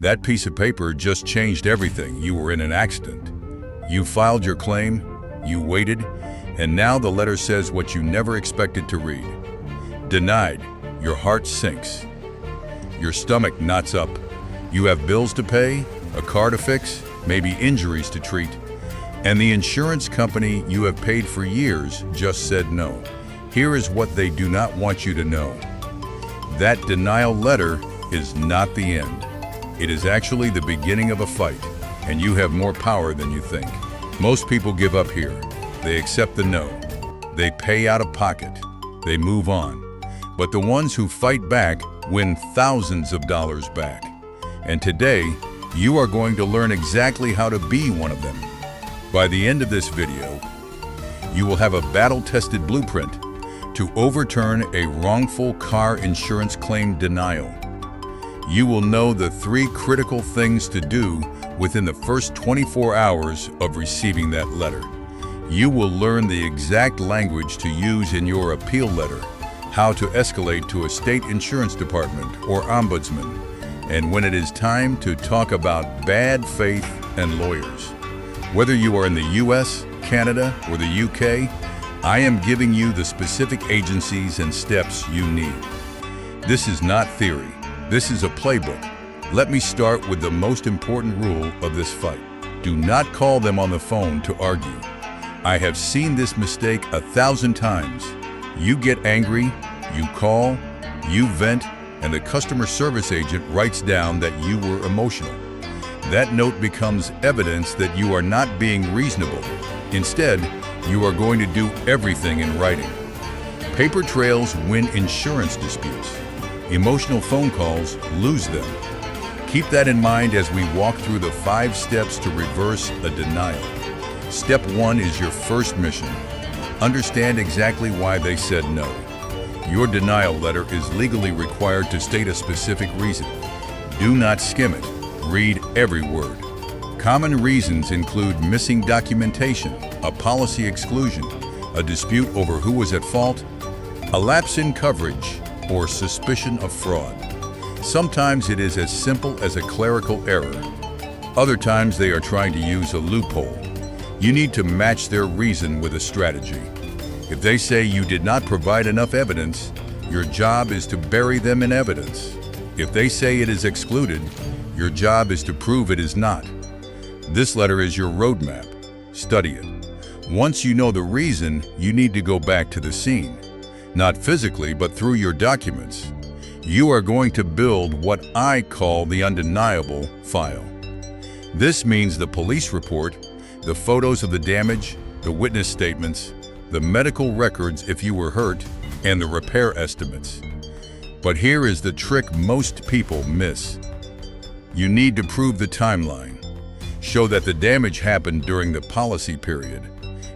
That piece of paper just changed everything. You were in an accident. You filed your claim, you waited, and now the letter says what you never expected to read. Denied. Your heart sinks. Your stomach knots up. You have bills to pay, a car to fix, maybe injuries to treat, and the insurance company you have paid for years just said no. Here is what they do not want you to know. That denial letter is not the end. It is actually the beginning of a fight, and you have more power than you think. Most people give up here. They accept the no. They pay out of pocket. They move on. But the ones who fight back win thousands of dollars back. And today, you are going to learn exactly how to be one of them. By the end of this video, you will have a battle-tested blueprint to overturn a wrongful car insurance claim denial. You will know the 3 critical things to do within the first 24 hours of receiving that letter. You will learn the exact language to use in your appeal letter, how to escalate to a state insurance department or ombudsman, and when it is time to talk about bad faith and lawyers. Whether you are in the US, Canada, or the UK, I am giving you the specific agencies and steps you need. This is not theory. This is a playbook. Let me start with the most important rule of this fight. Do not call them on the phone to argue. I have seen this mistake 1,000 times. You get angry, you call, you vent, and the customer service agent writes down that you were emotional. That note becomes evidence that you are not being reasonable. Instead, you are going to do everything in writing. Paper trails win insurance disputes. Emotional phone calls lose them. Keep that in mind as we walk through the 5 steps to reverse a denial. Step 1 is your first mission. Understand exactly why they said no. Your denial letter is legally required to state a specific reason. Do not skim it. Read every word. Common reasons include missing documentation, a policy exclusion, a dispute over who was at fault, a lapse in coverage, or suspicion of fraud. Sometimes it is as simple as a clerical error. Other times they are trying to use a loophole. You need to match their reason with a strategy. If they say you did not provide enough evidence, your job is to bury them in evidence. If they say it is excluded, your job is to prove it is not. This letter is your roadmap. Study it. Once you know the reason, you need to go back to the scene. Not physically, but through your documents. You are going to build what I call the undeniable file. This means the police report, the photos of the damage, the witness statements, the medical records if you were hurt, and the repair estimates. But here is the trick most people miss. You need to prove the timeline. Show that the damage happened during the policy period,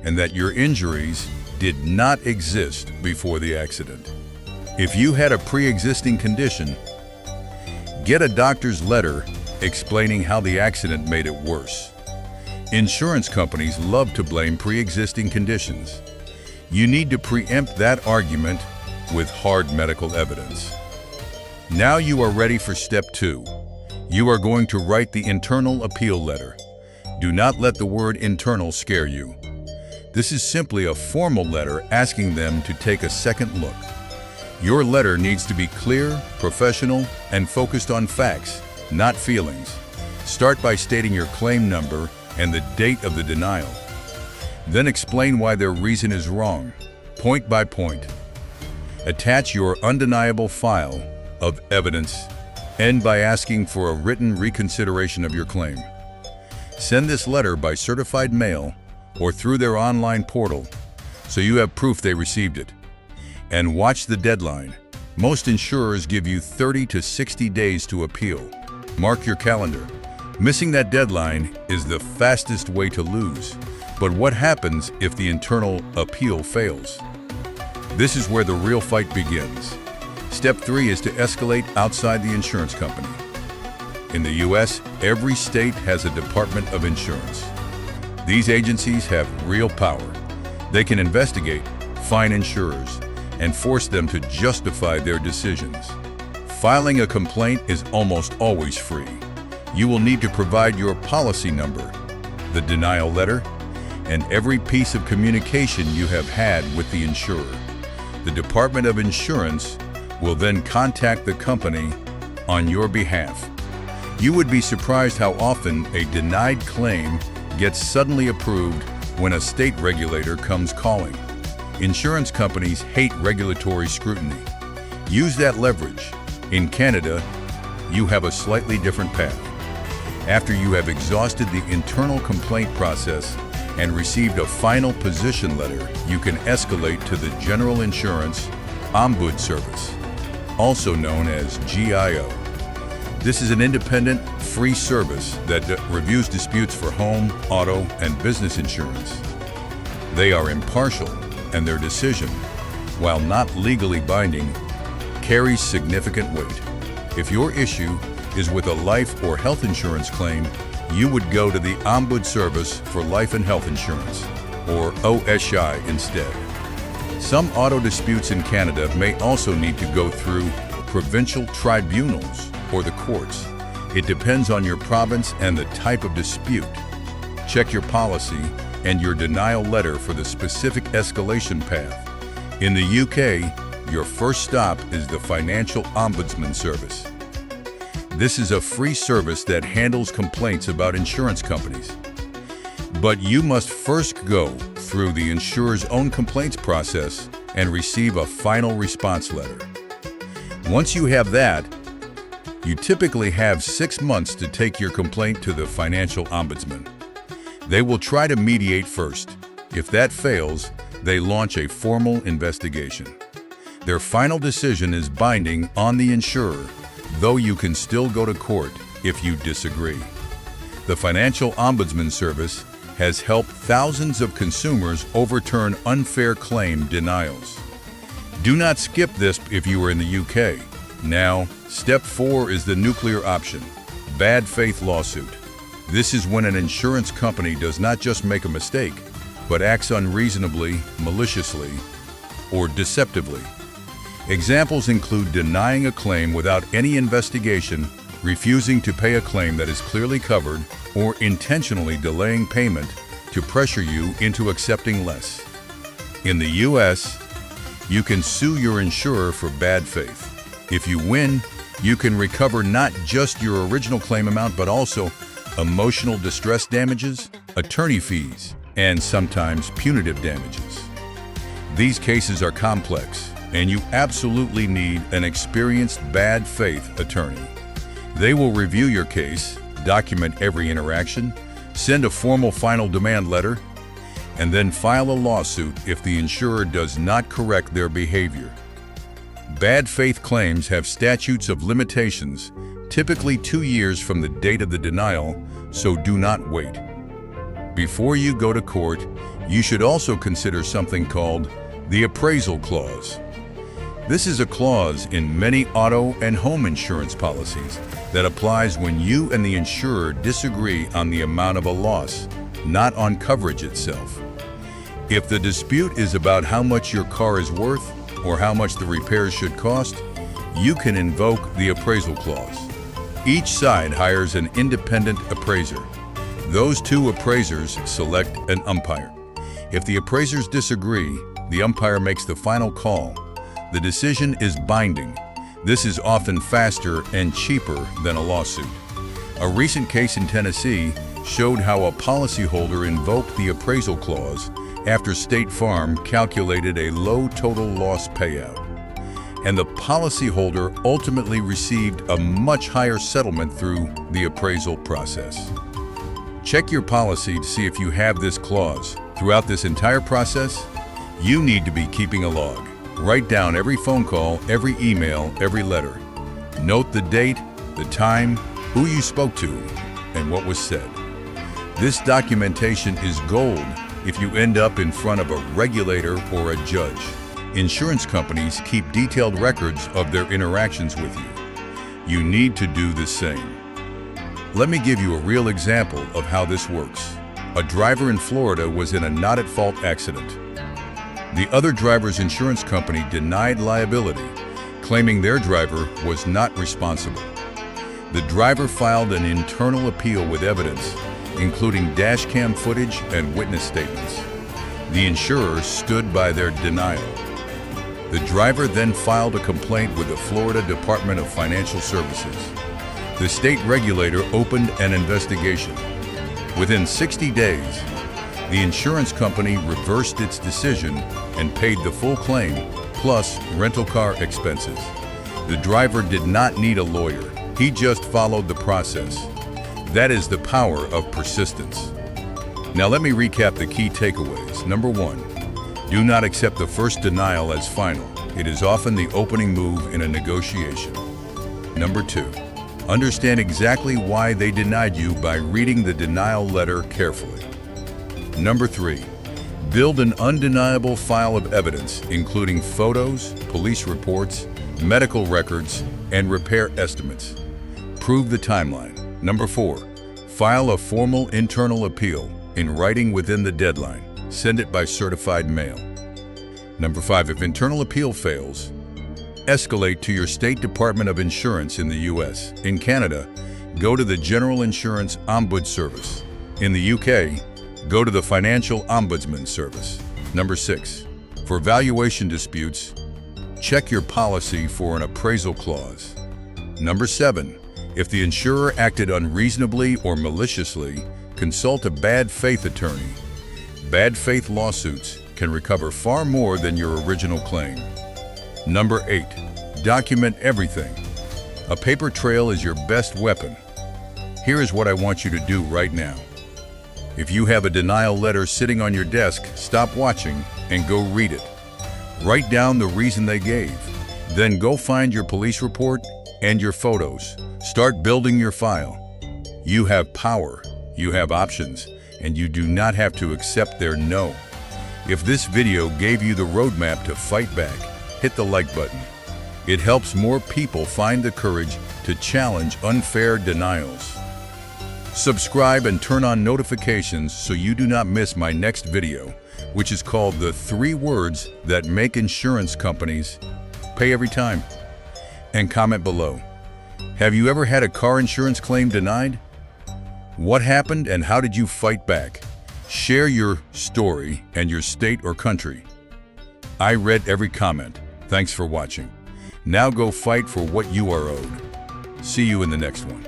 and that your injuries did not exist before the accident. If you had a pre-existing condition, get a doctor's letter explaining how the accident made it worse. Insurance companies love to blame pre-existing conditions. You need to preempt that argument with hard medical evidence. Now you are ready for step 2. You are going to write the internal appeal letter. Do not let the word internal scare you. This is simply a formal letter asking them to take a second look. Your letter needs to be clear, professional, and focused on facts, not feelings. Start by stating your claim number and the date of the denial. Then explain why their reason is wrong, point by point. Attach your undeniable file of evidence. End by asking for a written reconsideration of your claim. Send this letter by certified mail or through their online portal, so you have proof they received it. And watch the deadline. Most insurers give you 30 to 60 days to appeal. Mark your calendar. Missing that deadline is the fastest way to lose. But what happens if the internal appeal fails? This is where the real fight begins. Step 3 is to escalate outside the insurance company. In the US, every state has a Department of Insurance. These agencies have real power. They can investigate, fine insurers, and force them to justify their decisions. Filing a complaint is almost always free. You will need to provide your policy number, the denial letter, and every piece of communication you have had with the insurer. The Department of Insurance will then contact the company on your behalf. You would be surprised how often a denied claim gets suddenly approved when a state regulator comes calling. Insurance companies hate regulatory scrutiny. Use that leverage. In Canada, you have a slightly different path. After you have exhausted the internal complaint process and received a final position letter, you can escalate to the General Insurance Ombud Service, also known as GIO. This is an independent, free service that reviews disputes for home, auto, and business insurance. They are impartial, and their decision, while not legally binding, carries significant weight. If your issue is with a life or health insurance claim, you would go to the Ombud Service for Life and Health Insurance, or OSI instead. Some auto disputes in Canada may also need to go through provincial tribunals or the courts. It depends on your province and the type of dispute. Check your policy and your denial letter for the specific escalation path. In the UK, your first stop is the Financial Ombudsman Service. This is a free service that handles complaints about insurance companies. But you must first go through the insurer's own complaints process and receive a final response letter. Once you have that, you typically have 6 months to take your complaint to the Financial Ombudsman. They will try to mediate first. If that fails, they launch a formal investigation. Their final decision is binding on the insurer, though you can still go to court if you disagree. The Financial Ombudsman Service has helped thousands of consumers overturn unfair claim denials. Do not skip this if you are in the UK. Now, step 4 is the nuclear option, bad faith lawsuit. This is when an insurance company does not just make a mistake, but acts unreasonably, maliciously, or deceptively. Examples include denying a claim without any investigation, refusing to pay a claim that is clearly covered, or intentionally delaying payment to pressure you into accepting less. In the US, you can sue your insurer for bad faith. If you win, you can recover not just your original claim amount, but also emotional distress damages, attorney fees, and sometimes punitive damages. These cases are complex, and you absolutely need an experienced bad faith attorney. They will review your case, document every interaction, send a formal final demand letter, and then file a lawsuit if the insurer does not correct their behavior. Bad faith claims have statutes of limitations, typically 2 years from the date of the denial, so do not wait. Before you go to court, you should also consider something called the appraisal clause. This is a clause in many auto and home insurance policies that applies when you and the insurer disagree on the amount of a loss, not on coverage itself. If the dispute is about how much your car is worth or how much the repairs should cost, you can invoke the appraisal clause. Each side hires an independent appraiser. Those 2 appraisers select an umpire. If the appraisers disagree, the umpire makes the final call. The decision is binding. This is often faster and cheaper than a lawsuit. A recent case in Tennessee showed how a policyholder invoked the appraisal clause after State Farm calculated a low total loss payout, and the policyholder ultimately received a much higher settlement through the appraisal process. Check your policy to see if you have this clause. Throughout this entire process, you need to be keeping a log. Write down every phone call, every email, every letter. Note the date, the time, who you spoke to, and what was said. This documentation is gold if you end up in front of a regulator or a judge. Insurance companies keep detailed records of their interactions with you. You need to do the same. Let me give you a real example of how this works. A driver in Florida was in a not-at-fault accident. The other driver's insurance company denied liability, claiming their driver was not responsible. The driver filed an internal appeal with evidence, including dashcam footage and witness statements. The insurer stood by their denial. The driver then filed a complaint with the Florida Department of Financial Services. The state regulator opened an investigation. Within 60 days, the insurance company reversed its decision and paid the full claim, plus rental car expenses. The driver did not need a lawyer. He just followed the process. That is the power of persistence. Now let me recap the key takeaways. Number 1, do not accept the first denial as final. It is often the opening move in a negotiation. Number 2, understand exactly why they denied you by reading the denial letter carefully. Number 3, build an undeniable file of evidence, including photos, police reports, medical records, and repair estimates. Prove the timeline. Number 4, file a formal internal appeal in writing within the deadline. Send it by certified mail. Number 5, if internal appeal fails, escalate to your State Department of Insurance in the US. In Canada, go to the General Insurance Ombuds Service. In the UK, go to the Financial Ombudsman Service. Number 6, for valuation disputes, check your policy for an appraisal clause. Number 7, if the insurer acted unreasonably or maliciously, consult a bad faith attorney. Bad faith lawsuits can recover far more than your original claim. Number 8, document everything. A paper trail is your best weapon. Here is what I want you to do right now. If you have a denial letter sitting on your desk, stop watching and go read it. Write down the reason they gave. Then go find your police report and your photos. Start building your file. You have power, you have options, and you do not have to accept their no. If this video gave you the roadmap to fight back, hit the like button. It helps more people find the courage to challenge unfair denials. Subscribe and turn on notifications so you do not miss my next video, which is called the 3 words that make insurance companies pay every time. And comment below. Have you ever had a car insurance claim denied? What happened and how did you fight back? Share your story and your state or country. I read every comment. Thanks for watching. Now go fight for what you are owed. See you in the next one.